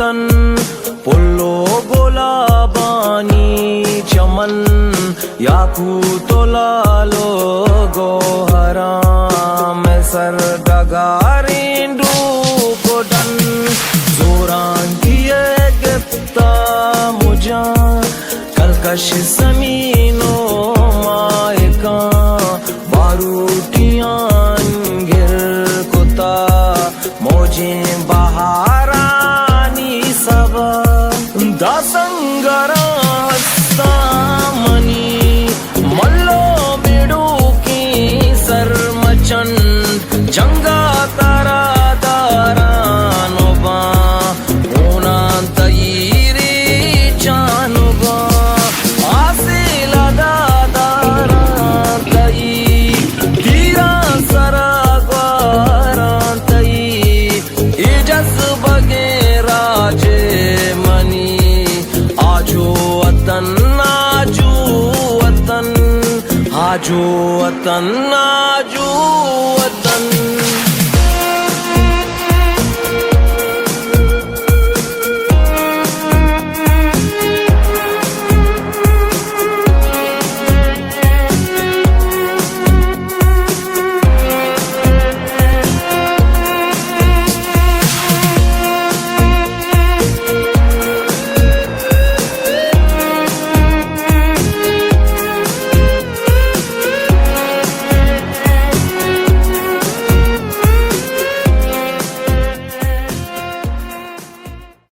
वतन पुल्लो गुलाबानी चमन याकूतो लालो गोहरा में सर डगारिंडू कोडन जोरांगिये गिफ्ता मुझा कलकश समीनो मायका बारूटियान गिर कुता मोजे बहारानी सब दासंगरा हस्तामनी मल्लो बिडू की सरमचन जंगा तारा दारानोबा ऊना तयीरी चानुबा आसिला दादारा तई कीरा सराग्वारा तई इजस बगे राजे मनी आजो वतन आजू वतन आजो वतन आजू वतन।